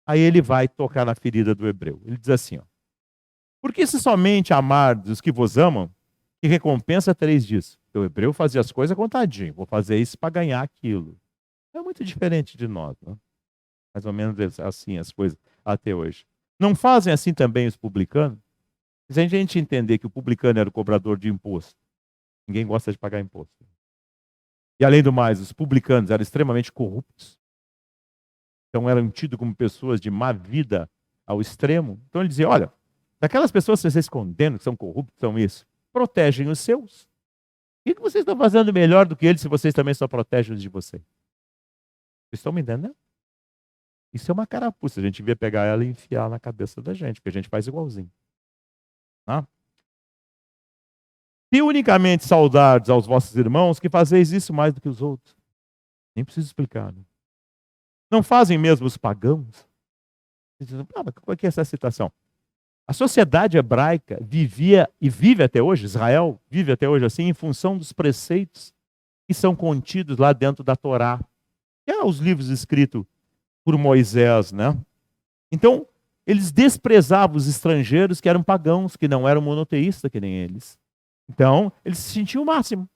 C: Aí ele vai tocar na ferida do hebreu. Ele diz assim, ó, porque se somente amardes os que vos amam, que recompensa tereis disso? O hebreu fazia as coisas contadinho, vou fazer isso para ganhar aquilo. É muito diferente de nós, né? Mais ou menos assim as coisas até hoje. Não fazem assim também os publicanos? Se a gente entender que o publicano era o cobrador de imposto, ninguém gosta de pagar imposto. E além do mais, os publicanos eram extremamente corruptos. Então eram tidos como pessoas de má vida ao extremo. Então ele dizia, olha, daquelas pessoas que vocês condenam, que são corruptos, são isso, protegem os seus. O que vocês estão fazendo melhor do que eles se vocês também só protegem os de vocês? Vocês estão me entendendo? Isso é uma carapuça. A gente devia pegar ela e enfiar na cabeça da gente, porque a gente faz igualzinho. Tá? Se unicamente saudardes aos vossos irmãos, que fazeis isso mais do que os outros. Nem preciso explicar. Né? Não fazem mesmo os pagãos? Mas qual é essa citação? A sociedade hebraica vivia e vive até hoje, Israel vive até hoje assim, em função dos preceitos que são contidos lá dentro da Torá, que é os livros escritos por Moisés, né? Então, eles desprezavam os estrangeiros que eram pagãos, que não eram monoteístas que nem eles. Então, eles se sentiam o máximo.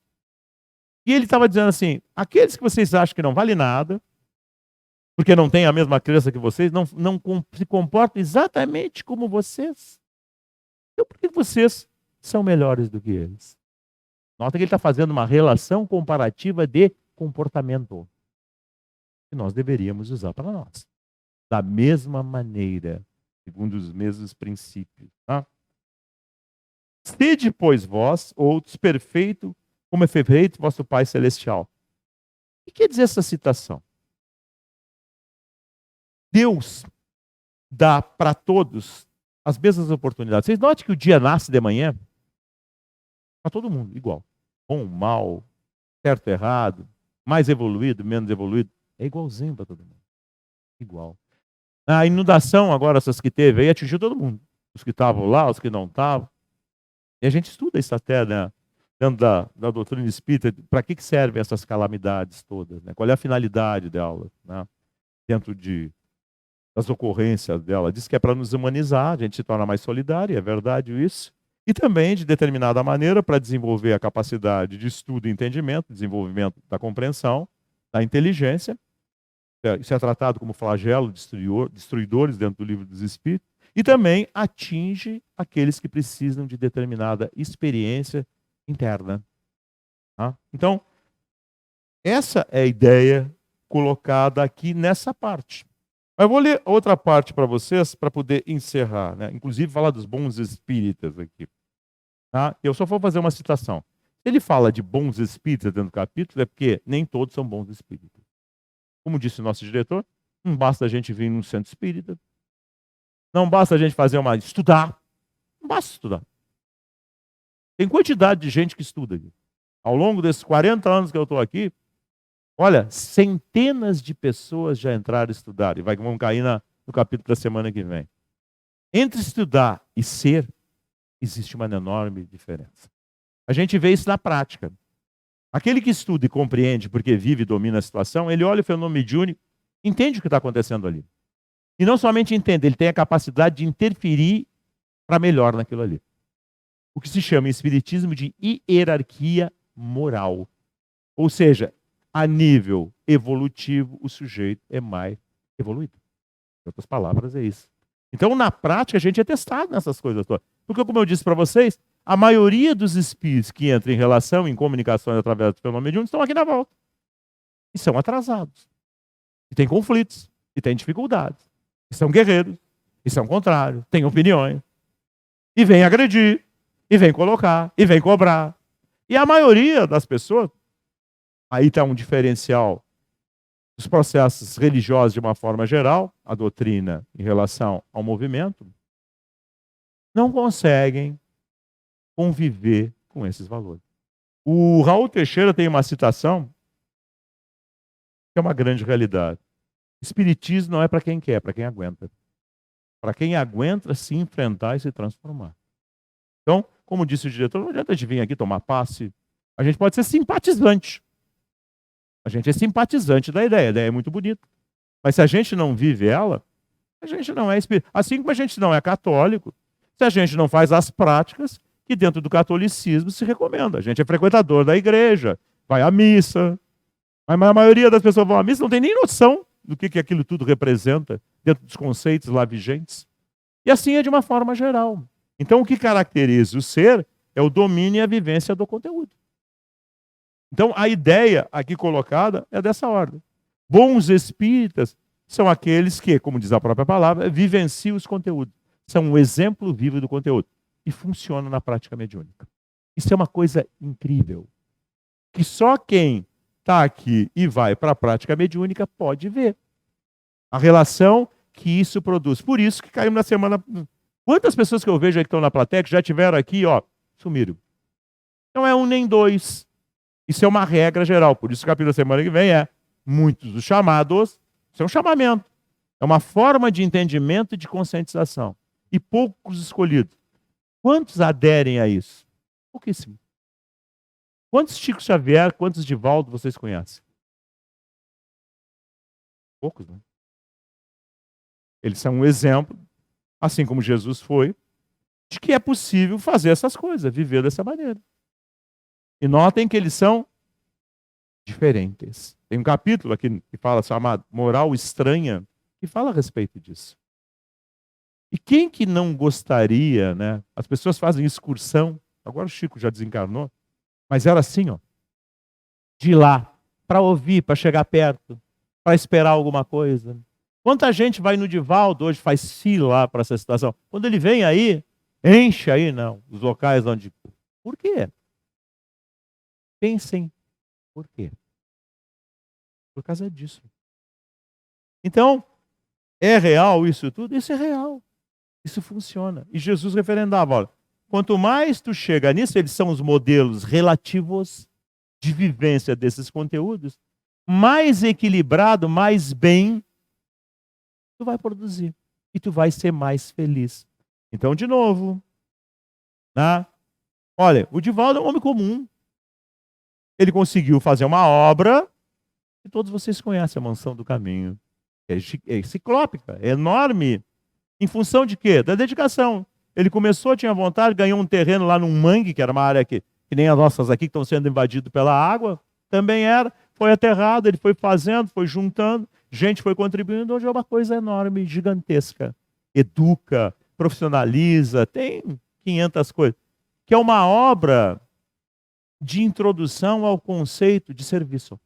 C: E ele estava dizendo assim, aqueles que vocês acham que não vale nada, porque não têm a mesma crença que vocês, não se comportam exatamente como vocês. Então, por que vocês são melhores do que eles? Nota que ele está fazendo uma relação comparativa de comportamento que nós deveríamos usar para nós. Da mesma maneira, segundo os mesmos princípios. Tá? Sede, pois, vós, outros, perfeito, como é perfeito vosso Pai Celestial. O que quer dizer essa citação? Deus dá para todos as mesmas oportunidades. Vocês notem que o dia nasce de manhã para todo mundo, igual. Bom, mal, certo, errado, mais evoluído, menos evoluído. É igualzinho para todo mundo. igual. A inundação agora, essas que teve aí, atingiu todo mundo. Os que estavam lá, os que não estavam. E a gente estuda isso até, né? Dentro da doutrina espírita, para que servem essas calamidades todas, né? Qual é a finalidade delas, né? Dentro das ocorrências dela. Diz que é para nos humanizar, a gente se torna mais solidário, é verdade isso. E também, de determinada maneira, para desenvolver a capacidade de estudo e entendimento, desenvolvimento da compreensão, da inteligência. Isso é tratado como flagelo destruidores dentro do livro dos Espíritos. E também atinge aqueles que precisam de determinada experiência interna. Tá? Então, essa é a ideia colocada aqui nessa parte. Mas eu vou ler outra parte para vocês, para poder encerrar, né? Inclusive falar dos bons espíritas aqui. Tá? Eu só vou fazer uma citação. Se ele fala de bons espíritas dentro do capítulo, é porque nem todos são bons espíritas. Como disse o nosso diretor, não basta a gente vir num centro espírita, não basta a gente estudar, não basta estudar. Tem quantidade de gente que estuda aqui. Ao longo desses 40 anos que eu estou aqui, olha, centenas de pessoas já entraram a estudar e vão cair no capítulo da semana que vem. Entre estudar e ser, existe uma enorme diferença. A gente vê isso na prática. Aquele que estuda e compreende porque vive e domina a situação, ele olha o fenômeno mediúnico, entende o que está acontecendo ali. E não somente entende, ele tem a capacidade de interferir para melhor naquilo ali. O que se chama em espiritismo de hierarquia moral. Ou seja, a nível evolutivo, o sujeito é mais evoluído. Em outras palavras, é isso. Então, na prática, a gente é testado nessas coisas todas. Porque, como eu disse para vocês, a maioria dos espíritos que entram em relação, em comunicações através do fenômeno mediúnico, estão aqui na volta. E são atrasados. E têm conflitos. E têm dificuldades. E são guerreiros. E são contrários. Têm opiniões. E vêm agredir. E vêm colocar. E vêm cobrar. E a maioria das pessoas, aí está um diferencial dos processos religiosos de uma forma geral, a doutrina em relação ao movimento, não conseguem conviver com esses valores. O Raul Teixeira tem uma citação que é uma grande realidade. Espiritismo não é para quem quer, é para quem aguenta. Para quem aguenta se enfrentar e se transformar. Então, como disse o diretor, não adianta a gente vir aqui tomar passe. A gente pode ser simpatizante. A gente é simpatizante da ideia. A ideia é muito bonita. Mas se a gente não vive ela, a gente não é espírita. Assim como a gente não é católico, se a gente não faz as práticas que dentro do catolicismo se recomenda. A gente é frequentador da igreja, vai à missa. Mas a maioria das pessoas que vão à missa não tem nem noção do que aquilo tudo representa dentro dos conceitos lá vigentes. E assim é de uma forma geral. Então, o que caracteriza o ser é o domínio e a vivência do conteúdo. Então, a ideia aqui colocada é dessa ordem. Bons espíritas são aqueles que, como diz a própria palavra, vivenciam os conteúdos. São um exemplo vivo do conteúdo. E funcionam na prática mediúnica. Isso é uma coisa incrível. Que só quem está aqui e vai para a prática mediúnica pode ver. A relação que isso produz. Por isso que caímos na semana... Quantas pessoas que eu vejo aí que estão na plateia que já estiveram aqui, ó, sumiram. Não é um nem dois. Isso é uma regra geral. Por isso que o capítulo da semana que vem é muitos dos chamados, isso é um chamamento. É uma forma de entendimento e de conscientização. E poucos escolhidos. Quantos aderem a isso? Pouquíssimo. Quantos Chico Xavier, quantos Divaldo vocês conhecem? Poucos, né? Eles são um exemplo, assim como Jesus foi, de que é possível fazer essas coisas, viver dessa maneira. E notem que eles são diferentes. Tem um capítulo aqui que fala, chamado Moral Estranha, que fala a respeito disso. E quem que não gostaria, né? As pessoas fazem excursão, agora o Chico já desencarnou, mas era assim, ó, de ir lá, para ouvir, para chegar perto, para esperar alguma coisa. Quanta gente vai no Divaldo hoje, faz fila lá para essa situação. Quando ele vem aí, enche aí, não, os locais onde... Por quê? Pensem, por quê? Por causa disso. Então, é real isso tudo? Isso é real. Isso funciona. E Jesus referendava, olha, quanto mais tu chega nisso, eles são os modelos relativos de vivência desses conteúdos, mais equilibrado, mais bem tu vai produzir. E tu vai ser mais feliz. Então, de novo, né? Olha, o Divaldo é um homem comum. Ele conseguiu fazer uma obra que todos vocês conhecem, a Mansão do Caminho. É ciclópica, é enorme. Em função de quê? Da dedicação. Ele começou, tinha vontade, ganhou um terreno lá num mangue, que era uma área que nem as nossas aqui, que estão sendo invadidas pela água. Também era. Foi aterrado, ele foi fazendo, foi juntando. Gente foi contribuindo. Hoje é uma coisa enorme, gigantesca. Educa, profissionaliza, tem 500 coisas. Que é uma obra de introdução ao conceito de serviço.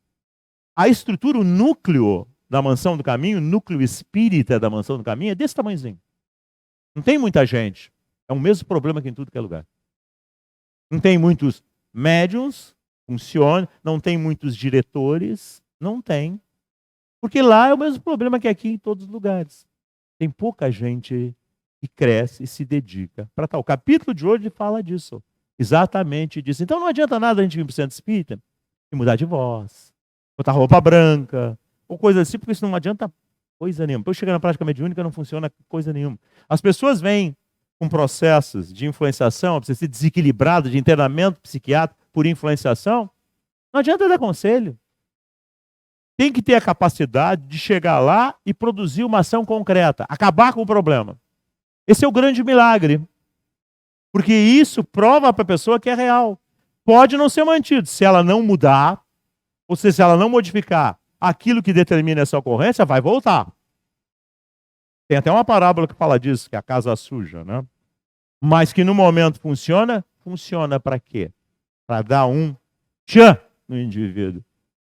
C: A estrutura, o núcleo da Mansão do Caminho, o núcleo espírita da Mansão do Caminho é desse tamanhozinho. Não tem muita gente. É o mesmo problema que em tudo que é lugar. Não tem muitos médiums, funciona, não tem muitos diretores, não tem. Porque lá é o mesmo problema que aqui em todos os lugares. Tem pouca gente que cresce e se dedica para tal. O capítulo de hoje fala disso. Exatamente disso. Então não adianta nada a gente vir para o centro espírita e mudar de voz, botar roupa branca, ou coisa assim, porque isso não adianta coisa nenhuma. Depois chega na prática mediúnica, não funciona coisa nenhuma. As pessoas vêm com processos de influenciação, precisa ser desequilibrado, de internamento psiquiátrico por influenciação. Não adianta dar conselho. Tem que ter a capacidade de chegar lá e produzir uma ação concreta, acabar com o problema. Esse é o grande milagre. Porque isso prova para a pessoa que é real. Pode não ser mantido. Se ela não mudar, ou seja, se ela não modificar aquilo que determina essa ocorrência, vai voltar. Tem até uma parábola que fala disso, que é a casa suja, né? Mas que no momento funciona, funciona para quê? Para dar um tchan no indivíduo.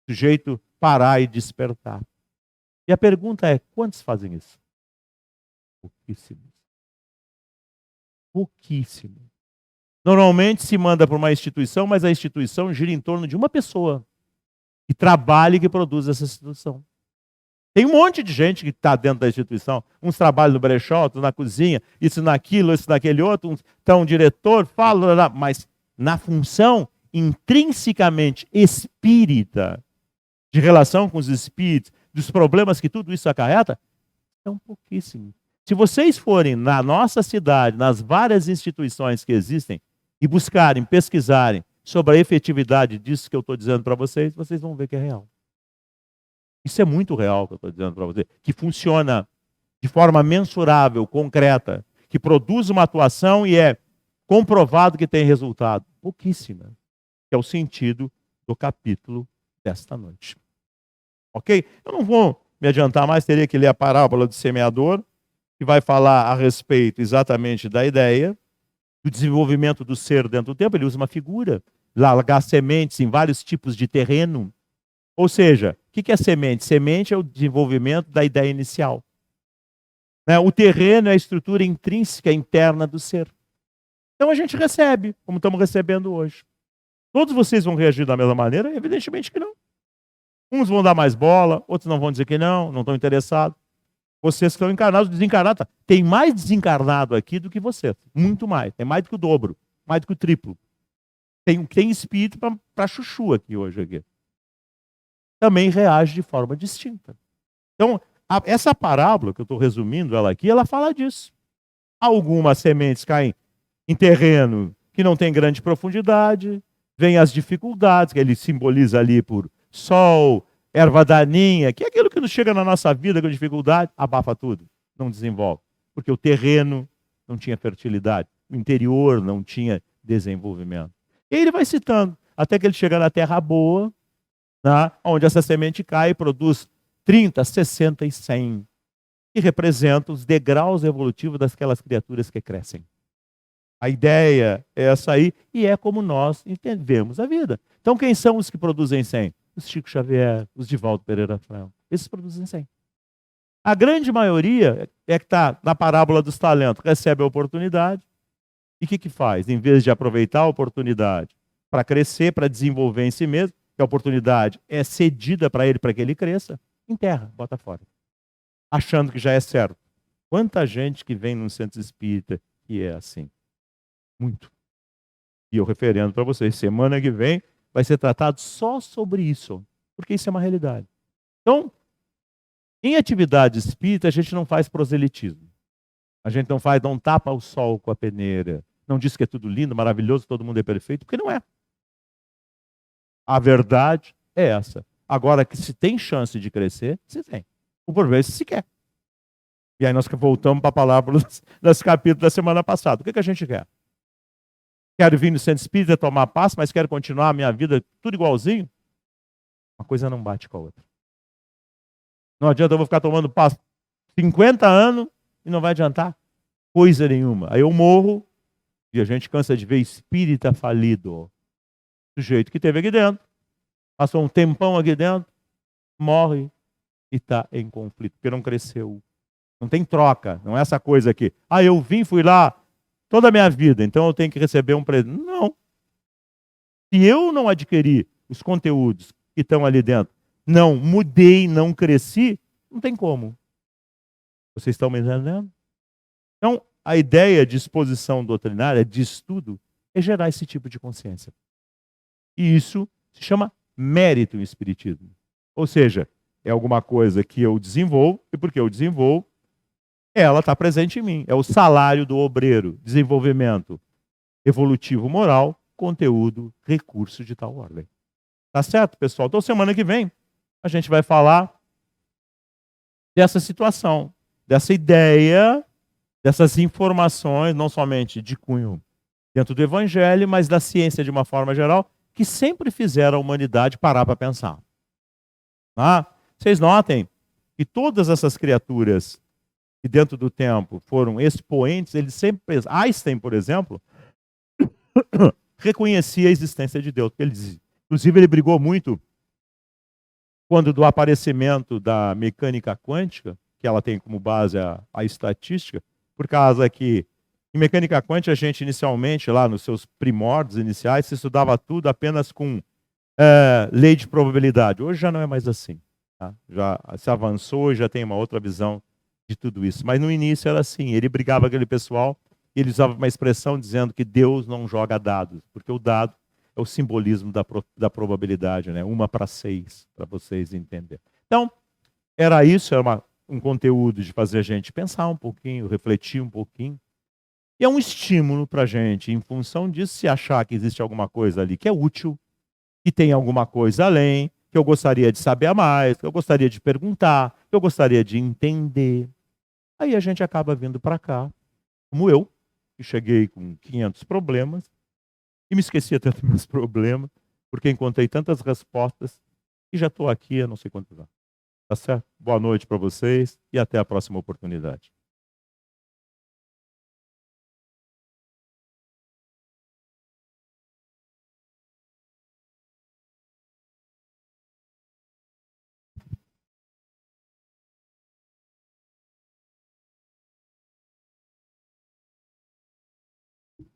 C: O sujeito parar e despertar. E a pergunta é, quantos fazem isso? Pouquíssimos. Pouquíssimo. Normalmente se manda para uma instituição, mas a instituição gira em torno de uma pessoa que trabalha e que produz essa instituição. Tem um monte de gente que está dentro da instituição. Uns trabalham no brechó, outros na cozinha, isso naquilo, isso naquele outro. Uns estão diretor, fala, mas na função intrinsecamente espírita, de relação com os espíritos, dos problemas que tudo isso acarreta, são pouquíssimos. Se vocês forem na nossa cidade, nas várias instituições que existem, e buscarem, pesquisarem sobre a efetividade disso que eu estou dizendo para vocês, vocês vão ver que é real. Isso é muito real que eu estou dizendo para vocês. Que funciona de forma mensurável, concreta, que produz uma atuação e é comprovado que tem resultado. Pouquíssima. Que é o sentido do capítulo desta noite. Ok? Eu não vou me adiantar mais, teria que ler a parábola do semeador, que vai falar a respeito exatamente da ideia do desenvolvimento do ser dentro do tempo. Ele usa uma figura, largar sementes em vários tipos de terreno. Ou seja, o que é semente? Semente é o desenvolvimento da ideia inicial. O terreno é a estrutura intrínseca interna do ser. Então a gente recebe, como estamos recebendo hoje. Todos vocês vão reagir da mesma maneira? Evidentemente que não. Uns vão dar mais bola, outros não vão dizer que não estão interessados. Vocês que estão encarnados, desencarnados. Tem mais desencarnado aqui do que você. Muito mais. Tem mais do que o dobro. Mais do que o triplo. Tem espírito para chuchu aqui hoje. Aqui. Também reage de forma distinta. Então, essa parábola, que eu estou resumindo ela aqui, ela fala disso. Algumas sementes caem em terreno que não tem grande profundidade, vem as dificuldades, que ele simboliza ali por sol, erva daninha, que é aquilo que nos chega na nossa vida com dificuldade, abafa tudo, não desenvolve. Porque o terreno não tinha fertilidade, o interior não tinha desenvolvimento. E ele vai citando, até que ele chega na terra boa, onde essa semente cai e produz 30, 60 e 100, que representam os degraus evolutivos daquelas criaturas que crescem. A ideia é essa aí, e é como nós entendemos a vida. Então, quem são os que produzem 100? Os Chico Xavier, os Divaldo Pereira Franco. Esses produzem 100. A grande maioria é que está na parábola dos talentos, recebe a oportunidade, e o que faz? Em vez de aproveitar a oportunidade para crescer, para desenvolver em si mesmo, que a oportunidade é cedida para ele, para que ele cresça, enterra, bota fora. Achando que já é certo. Quanta gente que vem num centro espírita que é assim? Muito. E eu referendo para vocês, semana que vem vai ser tratado só sobre isso, porque isso é uma realidade. Então, Em atividade espírita, a gente não faz proselitismo. A gente não tapa o sol com a peneira. Não diz que é tudo lindo, maravilhoso, todo mundo é perfeito, porque não é. A verdade é essa. Agora, que se tem chance de crescer, se tem. O problema é se quer. E aí nós voltamos para a palavra das capítulos da semana passada. O que a gente quer? Quero vir no centro espírita tomar paz, mas quero continuar a minha vida tudo igualzinho? Uma coisa não bate com a outra. Não adianta eu vou ficar tomando paz 50 anos e não vai adiantar coisa nenhuma. Aí eu morro e a gente cansa de ver espírita falido. Sujeito que teve aqui dentro, passou um tempão aqui dentro, morre e está em conflito, porque não cresceu. Não tem troca, não é essa coisa aqui. Eu vim, fui lá toda a minha vida, então eu tenho que receber um presente. Não. Se eu não adquirir os conteúdos que estão ali dentro, não mudei, não cresci, não tem como. Vocês estão me entendendo? Então, a ideia de exposição doutrinária, de estudo, é gerar esse tipo de consciência. E isso se chama mérito em espiritismo. Ou seja, é alguma coisa que eu desenvolvo, e porque eu desenvolvo, ela está presente em mim. É o salário do obreiro, desenvolvimento evolutivo moral, conteúdo, recurso de tal ordem. Tá certo, pessoal? Então, semana que vem, a gente vai falar dessa situação, dessa ideia, dessas informações, não somente de cunho dentro do Evangelho, mas da ciência de uma forma geral, que sempre fizeram a humanidade parar para pensar. Vocês notem que todas essas criaturas que dentro do tempo foram expoentes, eles sempre... Einstein, por exemplo, reconhecia a existência de Deus. Ele dizia, inclusive, ele brigou muito quando do aparecimento da mecânica quântica, que ela tem como base a estatística, por causa que em mecânica quântica a gente inicialmente, lá nos seus primórdios iniciais, se estudava tudo apenas com lei de probabilidade. Hoje já não é mais assim. Tá? Já se avançou e já tem uma outra visão de tudo isso. Mas no início era assim, ele brigava com aquele pessoal e ele usava uma expressão dizendo que Deus não joga dados, porque o dado é o simbolismo da probabilidade, né? 1/6, para vocês entenderem. Então, era isso, era um conteúdo de fazer a gente pensar um pouquinho, refletir um pouquinho. E é um estímulo para a gente, em função disso, se achar que existe alguma coisa ali que é útil, que tem alguma coisa além, que eu gostaria de saber a mais, que eu gostaria de perguntar, que eu gostaria de entender. Aí a gente acaba vindo para cá, como eu, que cheguei com 500 problemas, e me esqueci até dos meus problemas, porque encontrei tantas respostas, e já estou aqui há não sei quantos anos. Tá certo? Boa noite para vocês, e até a próxima oportunidade.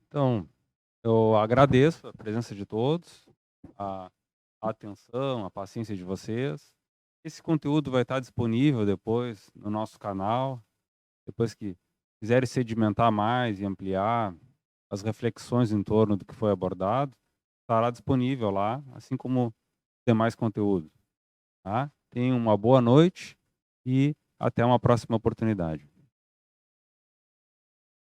A: Então, eu agradeço a presença de todos, a atenção, a paciência de vocês. Esse conteúdo vai estar disponível depois no nosso canal. Depois que quiserem sedimentar mais e ampliar as reflexões em torno do que foi abordado, estará disponível lá, assim como demais conteúdos. Tá? Tenham uma boa noite e até uma próxima oportunidade.